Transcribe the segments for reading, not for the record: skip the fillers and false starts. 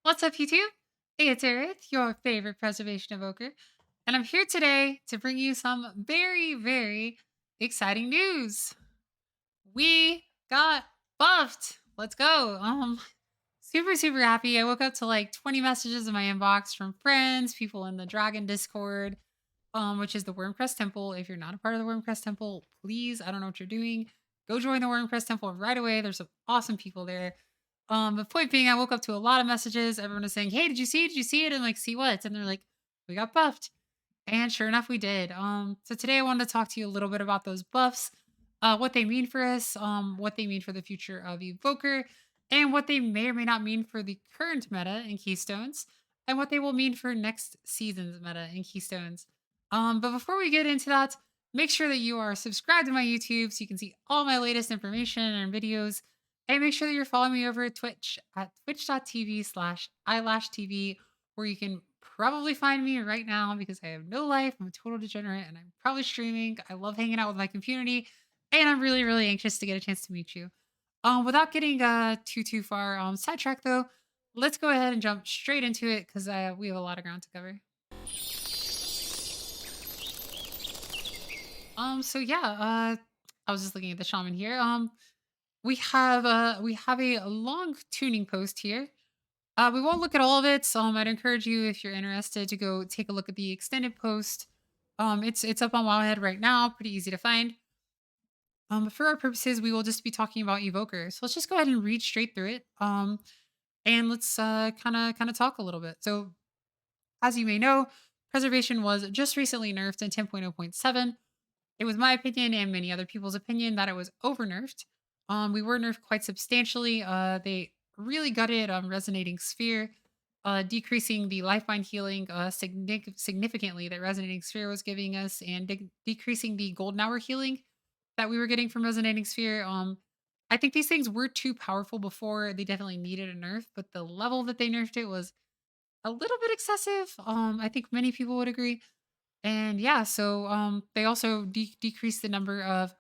What's up, YouTube? It's Aerith, your favorite preservation evoker, and I'm here today to bring you some very, very exciting news. We got buffed. Let's go. Super, super happy. I woke up to like 20 messages in my inbox from friends, people in the Dragon Discord, which is the Wormcrest Temple. If you're not a part of the Wormcrest Temple, please, I don't know what you're doing. Go join the Wormcrest Temple right away. There's some awesome people there. But point being, I woke up to a lot of messages. Everyone was saying, "Hey, did you see it? Did you see it?" And like, see what? And they're like, "We got buffed." And sure enough, we did. So today I wanted to talk to you a little bit about those buffs, what they mean for us, what they mean for the future of Evoker, and what they may or may not mean for the current meta in Keystones, and what they will mean for next season's meta in Keystones. But before we get into that, make sure that you are subscribed to my YouTube so you can see all my latest information and videos. And make sure that you're following me over at Twitch at twitch.tv/eyelashtv, where you can probably find me right now because I have no life. I'm a total degenerate and I'm probably streaming. I love hanging out with my community and I'm really, really anxious to get a chance to meet you. Without getting too far sidetracked though, let's go ahead and jump straight into it because we have a lot of ground to cover. So yeah, I was just looking at the shaman here. We have a long tuning post here. We won't look at all of it. So I'd encourage you, if you're interested, to go take a look at the extended post. It's up on Wowhead right now, pretty easy to find. But for our purposes, we will just be talking about Evoker. So let's just go ahead and read straight through it. And let's kind of talk a little bit. So as you may know, preservation was just recently nerfed in 10.0.7. It was my opinion and many other people's opinion that it was over nerfed. We were nerfed quite substantially. They really gutted Resonating Sphere, decreasing the lifeline healing significantly that Resonating Sphere was giving us, and decreasing the golden hour healing that we were getting from Resonating Sphere. I think these things were too powerful before. They definitely needed a nerf, but the level that they nerfed it was a little bit excessive. I think many people would agree. And yeah, so they also decreased the number of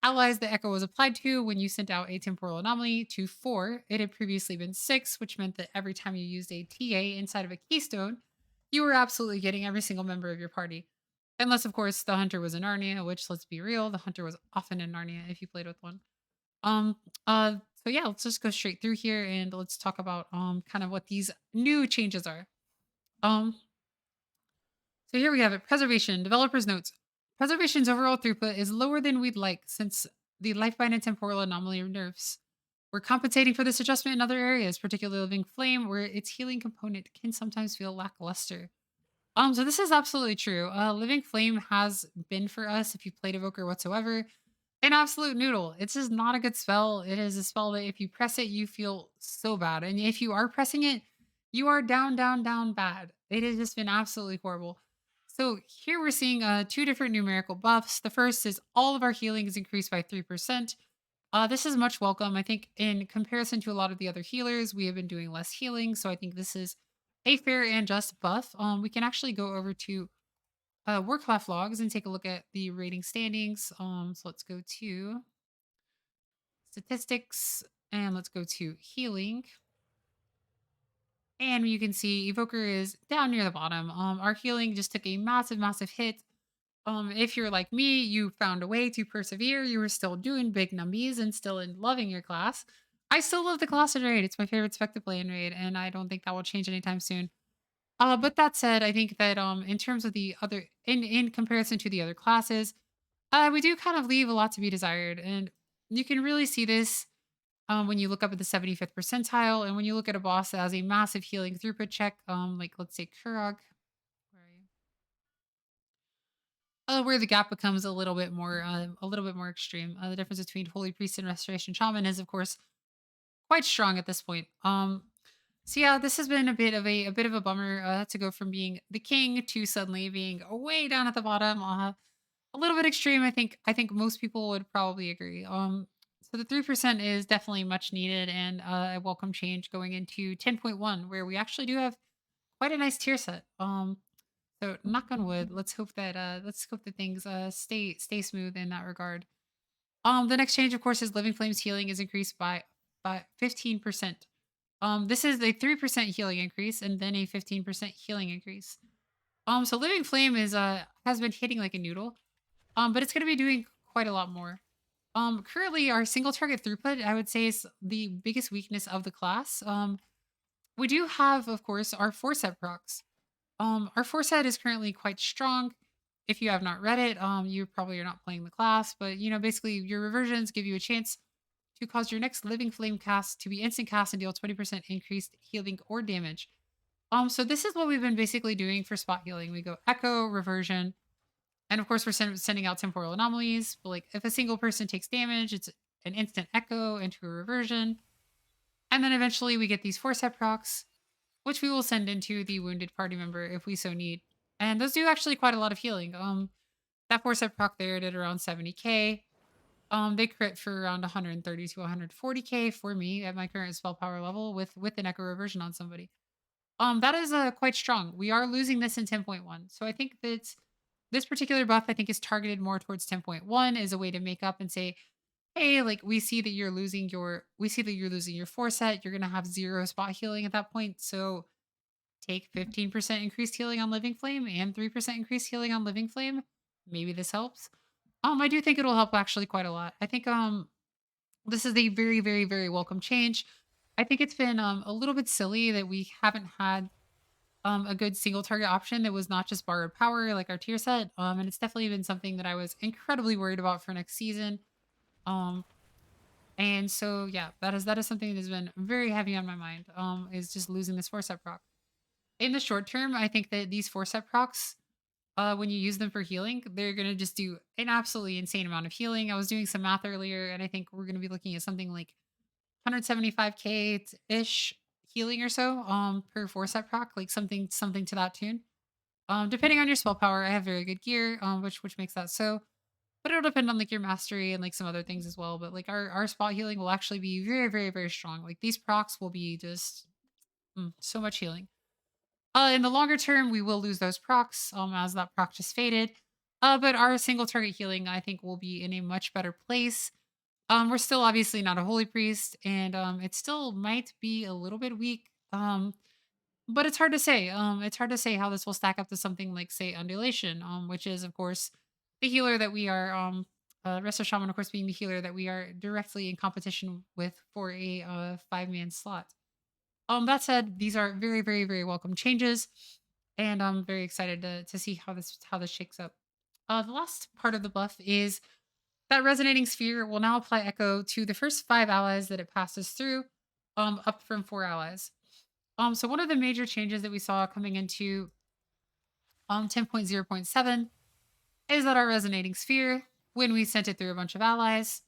allies the echo was applied to when you sent out a temporal anomaly to 4. It had previously been 6, which meant that every time you used a TA inside of a keystone, you were absolutely getting every single member of your party. Unless, of course, the hunter was in Narnia, which, let's be real, the hunter was often in Narnia if you played with one. Um, so yeah, let's just go straight through here and let's talk about kind of what these new changes are. Um, so here we have it. Preservation. Developers notes. Preservation's overall throughput is lower than we'd like since the lifebind and temporal anomaly nerfs. We're compensating for this adjustment in other areas, particularly Living Flame, where its healing component can sometimes feel lackluster. So this is absolutely true. Living Flame has been for us, if you played Evoker whatsoever, an absolute noodle. It's just not a good spell. It is a spell that if you press it, you feel so bad. And if you are pressing it, you are down, down, down bad. It has just been absolutely horrible. So here we're seeing two different numerical buffs. The first is all of our healing is increased by 3%. This is much welcome. I think in comparison to a lot of the other healers, we have been doing less healing. So I think this is a fair and just buff. We can actually go over to Warcraft logs and take a look at the rating standings. So let's go to statistics and let's go to healing. And you can see Evoker is down near the bottom. Our healing just took a massive, massive hit. If you're like me, you found a way to persevere. You were still doing big numbies and still in loving your class. I still love the class raid. It's my favorite spec to play in raid, and I don't think that will change anytime soon. But that said, I think that in terms of the other, in comparison to the other classes, we do kind of leave a lot to be desired, and you can really see this when you look up at the 75th percentile, and when you look at a boss that has a massive healing throughput check, like let's say Kurog, where are you? Where the gap becomes a little bit more extreme. The difference between Holy Priest and Restoration Shaman is, of course, quite strong at this point. So yeah, this has been a bit of a bummer to go from being the king to suddenly being way down at the bottom. A little bit extreme. I think most people would probably agree. So the 3% is definitely much needed and a welcome change going into 10.1, where we actually do have quite a nice tier set. So knock on wood. Let's hope that things stay smooth in that regard. The next change, of course, is Living Flames healing is increased by 15%. This is a 3% healing increase and then a 15% healing increase. So Living Flame is has been hitting like a noodle. But it's gonna be doing quite a lot more. Currently our single target throughput, I would say, is the biggest weakness of the class. We do have, of course, our four-set procs. Our four-set is currently quite strong. If you have not read it, you probably are not playing the class, but basically your reversions give you a chance to cause your next living flame cast to be instant cast and deal 20% increased healing or damage. So this is what we've been basically doing for spot healing. We go echo, reversion, and of course we're sending out temporal anomalies. But like if a single person takes damage, it's an instant echo into a reversion. And then eventually we get these four set procs, which we will send into the wounded party member if we so need. And those do actually quite a lot of healing. That four set proc there did around 70k. They crit for around 130 to 140k for me at my current spell power level with an echo reversion on somebody. That is quite strong. We are losing this in 10.1, so I think that this particular buff I think is targeted more towards 10.1 as a way to make up and say, hey, like we see that you're losing your four set. You're gonna have zero spot healing at that point, so take 15% increased healing on Living Flame and 3% increased healing on Living Flame. Maybe this helps. I do think it'll help actually quite a lot. I think this is a very, very, very welcome change. I think it's been a little bit silly that we haven't had a good single target option that was not just borrowed power like our tier set. And it's definitely been something that I was incredibly worried about for next season. Um, and so yeah, that is something that has been very heavy on my mind. Is just losing this four set proc. In the short term, I think that these four set procs, when you use them for healing, they're gonna just do an absolutely insane amount of healing. I was doing some math earlier, and I think we're gonna be looking at something like 175k ish healing or so per four set proc, like something to that tune. Depending on your spell power, I have very good gear, which makes that so. But it'll depend on like your mastery and like some other things as well. But like our spot healing will actually be very, very, very strong. Like these procs will be just so much healing. In the longer term, we will lose those procs as that proc just faded. But our single target healing, I think, will be in a much better place. We're still obviously not a holy priest, and it still might be a little bit weak. But it's hard to say. It's hard to say how this will stack up to something like, say, undulation, which is, of course, the healer that we are. Resto Shaman, of course, being the healer that we are directly in competition with for a 5-man slot. That said, these are very, very, very welcome changes, and I'm very excited to see how this shakes up. The last part of the buff is that resonating sphere will now apply echo to the first 5 allies that it passes through, up from 4 allies. So one of the major changes that we saw coming into 10.0.7 is that our resonating sphere, when we sent it through a bunch of allies,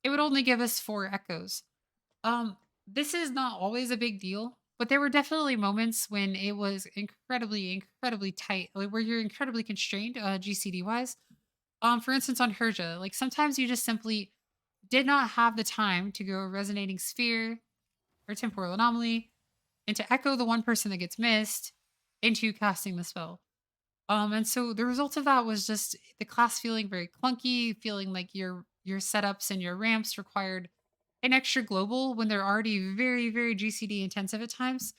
it would only give us 4 echoes. This is not always a big deal, but there were definitely moments when it was incredibly, incredibly tight, like where you're incredibly constrained, GCD wise. For instance, on Herja, like sometimes you just simply did not have the time to go resonating sphere or temporal anomaly and to echo the one person that gets missed into casting the spell. And so the result of that was just the class feeling very clunky, feeling like your setups and your ramps required an extra global when they're already very, very GCD intensive at times.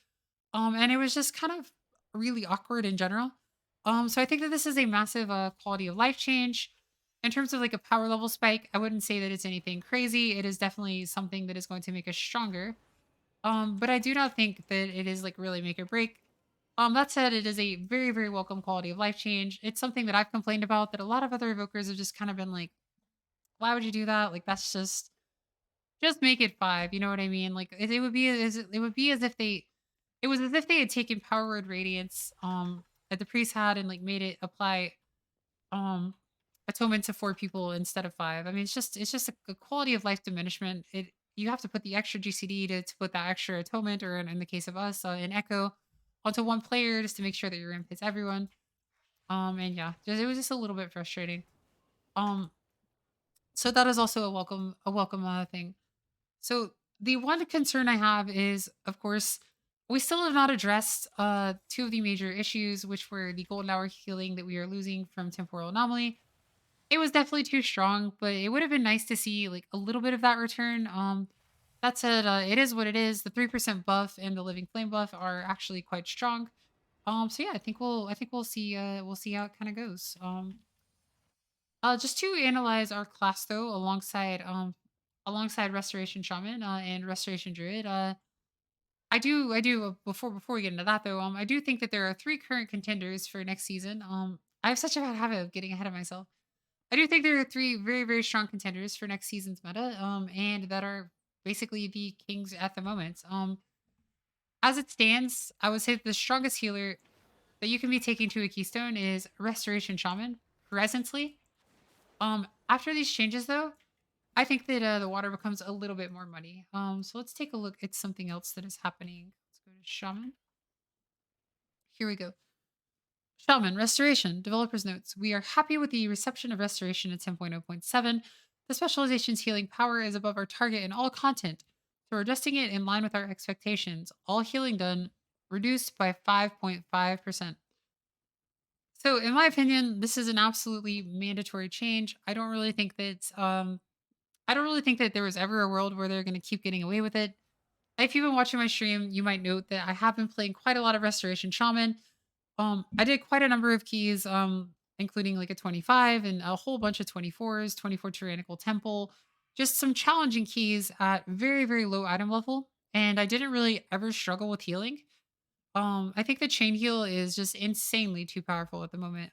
And it was just kind of really awkward in general. So I think that this is a massive quality of life change. In terms of like a power level spike, I wouldn't say that it's anything crazy. It is definitely something that is going to make us stronger. But I do not think that it is like really make or break. That said, it is a very, very welcome quality of life change. It's something that I've complained about that a lot of other evokers have just kind of been like, why would you do that? Like that's just make it 5. You know what I mean? Like it would be as it would be as if they it was as if they had taken Power Word Radiance that the priest had and like made it apply um atonement to 4 people instead of 5. I mean, it's just a quality of life diminishment. It You have to put the extra GCD to put that extra atonement, or in the case of us, an echo onto one player just to make sure that your imp hits everyone. And yeah, it was just a little bit frustrating. Um, so that is also a welcome thing. So the one concern I have is, of course, we still have not addressed two of the major issues, which were the golden hour healing that we are losing from temporal anomaly. It was definitely too strong, but it would have been nice to see like a little bit of that return. That said, it is what it is. The 3% buff and the living flame buff are actually quite strong. So yeah, we'll see how it kind of goes. Just to analyze our class though, alongside Restoration Shaman and Restoration Druid. Before we get into that though, I do think that there are three current contenders for next season. I have such a bad habit of getting ahead of myself. I do think there are three very, very strong contenders for next season's meta, and that are basically the kings at the moment. As it stands, I would say that the strongest healer that you can be taking to a keystone is Restoration Shaman presently. After these changes, though, I think that the water becomes a little bit more muddy. So let's take a look at something else that is happening. Let's go to Shaman. Here we go. Shaman, Restoration, Developer's Notes. We are happy with the reception of Restoration at 10.0.7. The specialization's healing power is above our target in all content, so we're adjusting it in line with our expectations. All healing done reduced by 5.5%. So, in my opinion, this is an absolutely mandatory change. I don't really think that there was ever a world where they're going to keep getting away with it. If you've been watching my stream, you might note that I have been playing quite a lot of Restoration Shaman. I did quite a number of keys, including like a 25 and a whole bunch of 24s, 24 Tyrannical Temple, just some challenging keys at very, very low item level. And I didn't really ever struggle with healing. I think the chain heal is just insanely too powerful at the moment.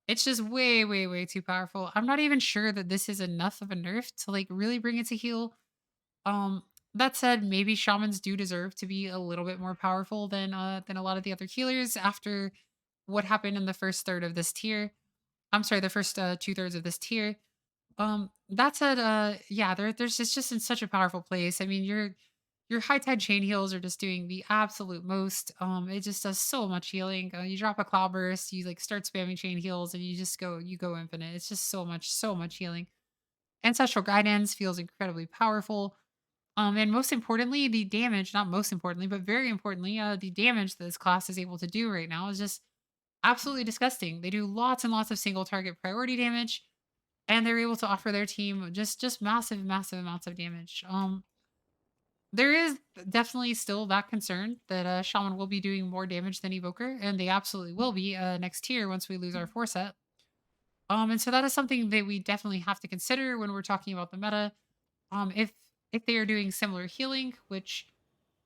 It's just way, way, way too powerful. I'm not even sure that this is enough of a nerf to like really bring it to heal. Um, that said, maybe shamans do deserve to be a little bit more powerful than a lot of the other healers after what happened in the first third of this tier. I'm sorry, the first 2/3 of this tier. That said, yeah, there's just in such a powerful place. I mean, your high tide chain heals are just doing the absolute most. It just does so much healing. You drop a cloud burst, you like start spamming chain heals, and you go infinite. It's just so much healing. Ancestral guidance feels incredibly powerful. And most importantly, the damage, not most importantly, but very importantly, the damage that this class is able to do right now is just absolutely disgusting. They do lots and lots of single target priority damage, and they're able to offer their team just massive, massive amounts of damage. There is definitely still that concern that Shaman will be doing more damage than Evoker, and they absolutely will be next tier once we lose our 4 set. And so that is something that we definitely have to consider when we're talking about the meta. If they are doing similar healing, which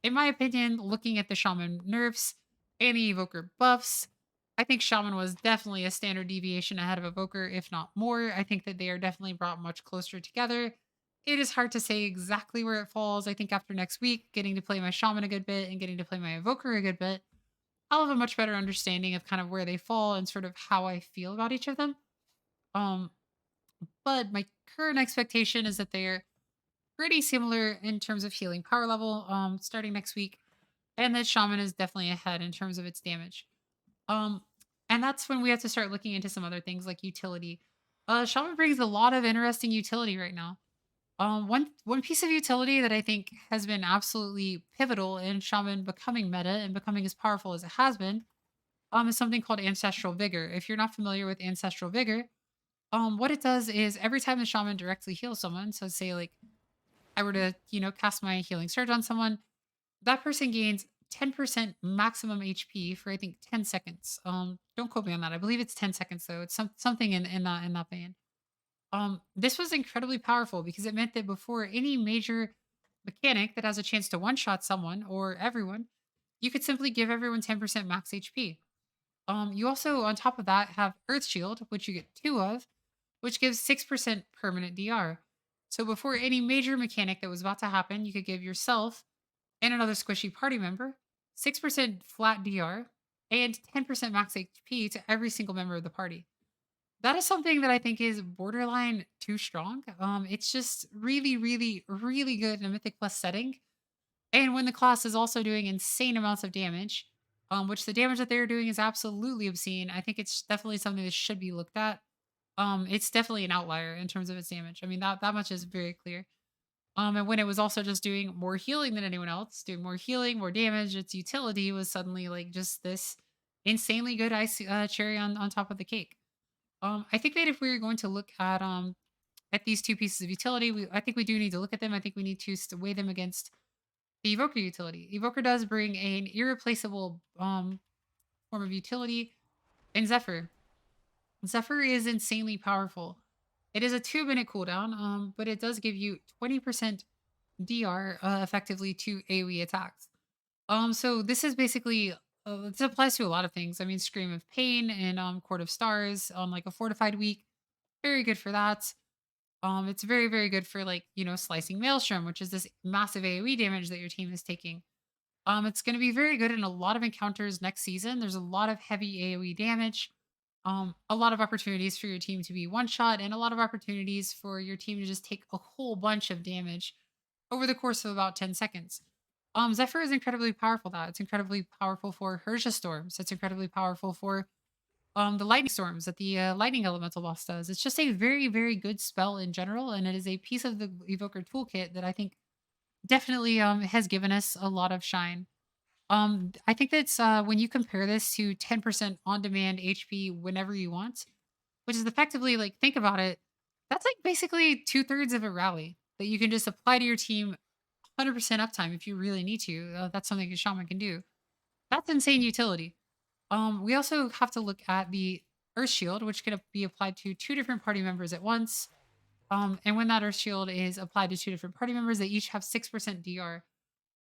in my opinion, looking at the Shaman nerfs and the Evoker buffs, I think Shaman was definitely a standard deviation ahead of Evoker, if not more. I think that they are definitely brought much closer together. It is hard to say exactly where it falls. I think after next week, getting to play my Shaman a good bit and getting to play my Evoker a good bit, I'll have a much better understanding of kind of where they fall and sort of how I feel about each of them. Um, but my current expectation is that they're pretty similar in terms of healing power level starting next week, and that Shaman is definitely ahead in terms of its damage. Um, and that's when we have to start looking into some other things like utility. Shaman brings a lot of interesting utility right now. One piece of utility that I think has been absolutely pivotal in Shaman becoming meta and becoming as powerful as it has been, is something called Ancestral Vigor. If you're not familiar with Ancestral Vigor, what it does is every time the Shaman directly heals someone, so say like I were to, cast my healing surge on someone, that person gains 10% maximum HP for I think 10 seconds. Don't quote me on that. I believe it's 10 seconds though. It's something in that vein. This was incredibly powerful because it meant that before any major mechanic that has a chance to one shot someone or everyone, you could simply give everyone 10% max HP. You also, on top of that, have Earth Shield, which you get two of, which gives 6% permanent DR. So before any major mechanic that was about to happen, you could give yourself and another squishy party member 6% flat DR and 10% max HP to every single member of the party. That is something that I think is borderline too strong. It's just really, really, really good in a Mythic Plus setting. And when the class is also doing insane amounts of damage, which the damage that they're doing is absolutely obscene, I think it's definitely something that should be looked at. It's definitely an outlier in terms of its damage. I mean, that much is very clear. And when it was also just doing more healing than anyone else, doing more healing, more damage, its utility was suddenly like just this insanely good cherry on top of the cake. I think that if we were going to look at at these two pieces of utility, I think we do need to look at them. I think we need to weigh them against the Evoker utility. Evoker does bring an irreplaceable form of utility in Zephyr. Zephyr is insanely powerful. It is a 2-minute cooldown, but it does give you 20% DR effectively to AoE attacks. So this is basically this applies to a lot of things. I mean, Scream of Pain and Court of Stars on like a fortified week, very good for that. It's very very good for like slicing Maelstrom, which is this massive AoE damage that your team is taking. It's going to be very good in a lot of encounters next season. There's a lot of heavy AoE damage, a lot of opportunities for your team to be one shot, and a lot of opportunities for your team to just take a whole bunch of damage over the course of about 10 seconds. Zephyr is incredibly powerful. That it's incredibly powerful for Hersha storms. It's incredibly powerful for the lightning storms that the lightning elemental boss does. It's just a very very good spell in general, and it is a piece of the Evoker toolkit that I think definitely has given us a lot of shine. I think that's when you compare this to 10% on demand HP whenever you want, which is effectively like think about it. That's like basically two-thirds of a rally that you can just apply to your team 100% uptime if you really need to. That's something a shaman can do. That's insane utility. We also have to look at the Earth Shield, which can be applied to two different party members at once. And when that Earth Shield is applied to two different party members, they each have 6% DR.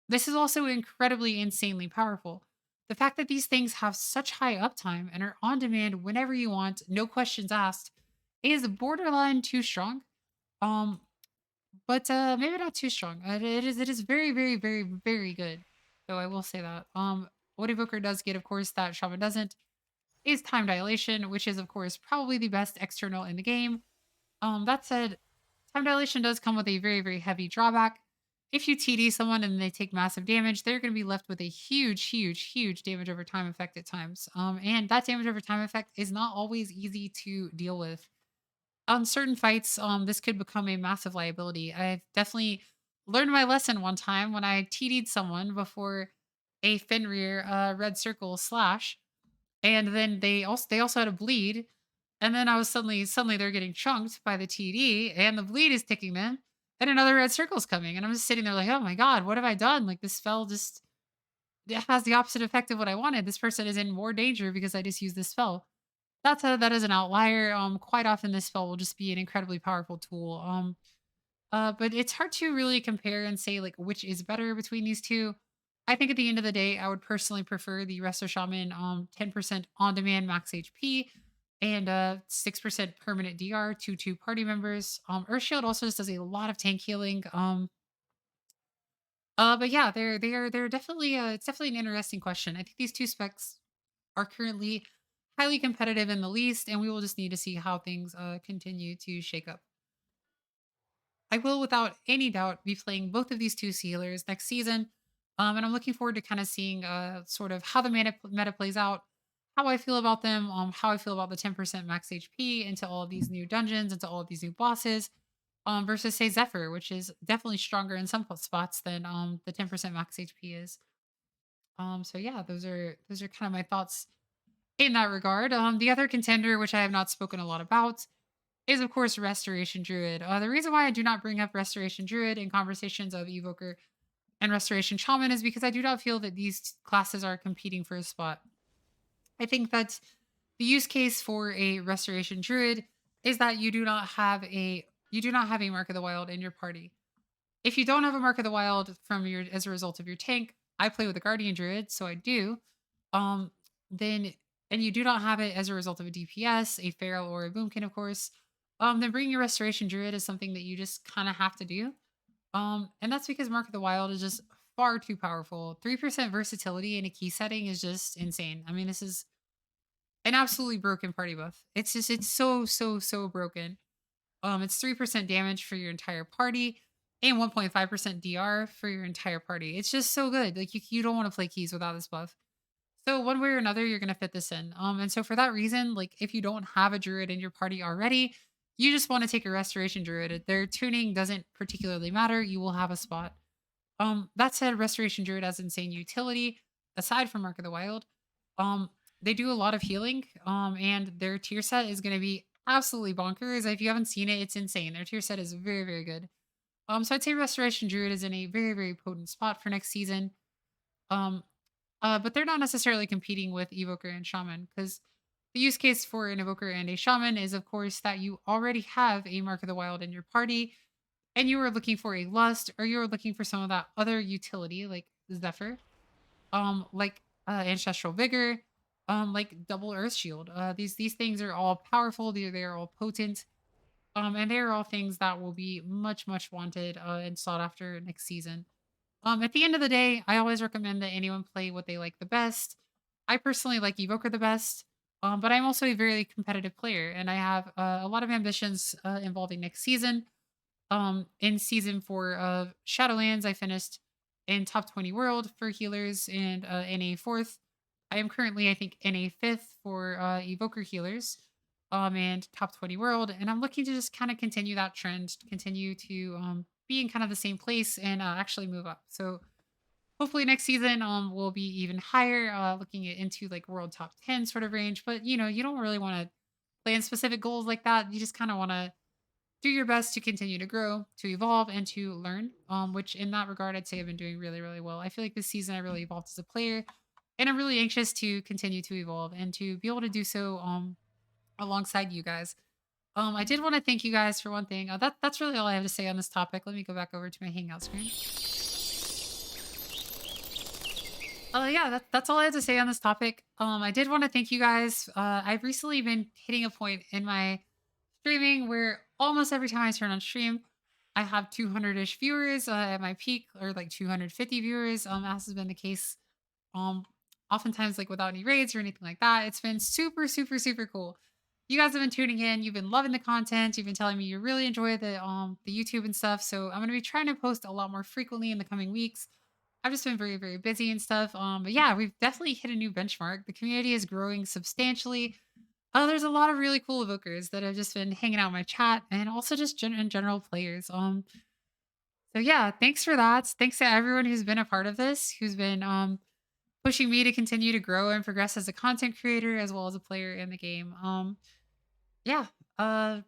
This is also incredibly insanely powerful. The fact that these things have such high uptime and are on demand whenever you want, no questions asked, is borderline too strong. Um, but maybe not too strong. It is very very very very good. So I will say that. What Evoker does get, of course, that Shaman doesn't, is time dilation, which is of course probably the best external in the game. That said, time dilation does come with a very, very heavy drawback. If you TD someone and they take massive damage, they're going to be left with a huge, huge, huge damage over time effect at times. And that damage over time effect is not always easy to deal with. On certain fights, this could become a massive liability. I've definitely learned my lesson one time when I TD'd someone before a Fenrir red circle slash, and then they also had a bleed, and then I was suddenly they're getting chunked by the TD, and the bleed is ticking them, and another red circle's coming, and I'm just sitting there like, oh my god, what have I done? Like this spell just it has the opposite effect of what I wanted. This person is in more danger because I just used this spell. That is an outlier. Quite often this spell will just be an incredibly powerful tool. But it's hard to really compare and say like which is better between these two. I think at the end of the day, I would personally prefer the Resto Shaman 10% on demand max HP and 6% permanent DR to two party members. Earth Shield also just does a lot of tank healing. But yeah, they're definitely it's definitely an interesting question. I think these two specs are currently highly competitive in the least, and we will just need to see how things continue to shake up. I will, without any doubt, be playing both of these two sealers next season. And I'm looking forward to kind of seeing sort of how the meta plays out, how I feel about them, how I feel about the 10% max HP into all of these new dungeons, into all of these new bosses, versus say Zephyr, which is definitely stronger in some spots than the 10% max HP is. So yeah, those are kind of my thoughts in that regard. The other contender, which I have not spoken a lot about, is of course Restoration Druid. The reason why I do not bring up Restoration Druid in conversations of Evoker and Restoration Shaman is because I do not feel that these classes are competing for a spot. I think that the use case for a Restoration Druid is that you do not have a Mark of the Wild in your party. If you don't have a Mark of the Wild from your as a result of your tank, I play with a Guardian Druid, so I do. Um, then and you do not have it as a result of a DPS, a Feral, or a Boomkin, of course. Then bringing your Restoration Druid is something that you just kind of have to do. And that's because Mark of the Wild is just far too powerful. 3% versatility in a key setting is just insane. I mean, this is an absolutely broken party buff. It's so, so, so broken. It's 3% damage for your entire party and 1.5% DR for your entire party. It's just so good. Like you don't want to play keys without this buff. So one way or another, you're gonna fit this in. And so for that reason, like if you don't have a druid in your party already, you just want to take a restoration druid. Their tuning doesn't particularly matter. You will have a spot. That said, restoration druid has insane utility aside from Mark of the Wild. Um, they do a lot of healing. And their tier set is gonna be absolutely bonkers. If you haven't seen it, it's insane. Their tier set is very, very good. So I'd say Restoration Druid is in a very, very potent spot for next season. Um, but they're not necessarily competing with Evoker and Shaman because the use case for an Evoker and a Shaman is, of course, that you already have a Mark of the Wild in your party and you are looking for a Lust or you're looking for some of that other utility like Zephyr, like Ancestral Vigor, like Double Earth Shield. These things are all powerful. They're all potent. And they're all things that will be much, much wanted and sought after next season. At the end of the day, I always recommend that anyone play what they like the best. I personally like Evoker the best, but I'm also a very competitive player, and I have a lot of ambitions involving next season. In season 4 of Shadowlands, I finished in top 20 world for healers and NA fourth. I am currently, I think, NA fifth for Evoker healers, and top 20 world. And I'm looking to just kind of continue that trend, continue to be in kind of the same place and actually move up. So hopefully next season will be even higher, looking into like world top 10 sort of range. But you don't really want to plan specific goals like that. You just kind of want to do your best to continue to grow, to evolve, and to learn. Which in that regard, I'd say I've been doing really, really well. I feel like this season I really evolved as a player, and I'm really anxious to continue to evolve and to be able to do so alongside you guys. I did want to thank you guys for one thing. That's really all I have to say on this topic. Let me go back over to my Hangout screen. Yeah, that's all I have to say on this topic. I did want to thank you guys. I've recently been hitting a point in my streaming where almost every time I turn on stream, I have 200-ish viewers at my peak, or like 250 viewers. As has been the case, um, oftentimes like without any raids or anything like that. It's been super, super, super cool. You guys have been tuning in. You've been loving the content. You've been telling me you really enjoy the YouTube and stuff. So I'm gonna be trying to post a lot more frequently in the coming weeks. I've just been very, very busy and stuff. But yeah, we've definitely hit a new benchmark. The community is growing substantially. There's a lot of really cool evokers that have just been hanging out in my chat and also just in general players. So yeah, thanks for that. Thanks to everyone who's been a part of this, who's been pushing me to continue to grow and progress as a content creator as well as a player in the game. Yeah, uh,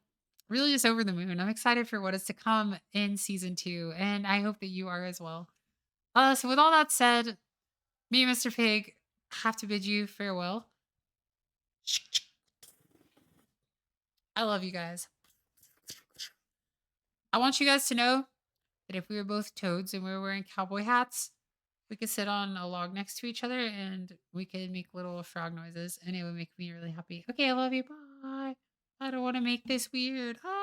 really just over the moon. I'm excited for what is to come in season 2, and I hope that you are as well. So with all that said, me and Mr. Pig have to bid you farewell. I love you guys. I want you guys to know that if we were both toads and we were wearing cowboy hats, we could sit on a log next to each other and we could make little frog noises and it would make me really happy. Okay, I love you. Bye. I don't want to make this weird. Ah.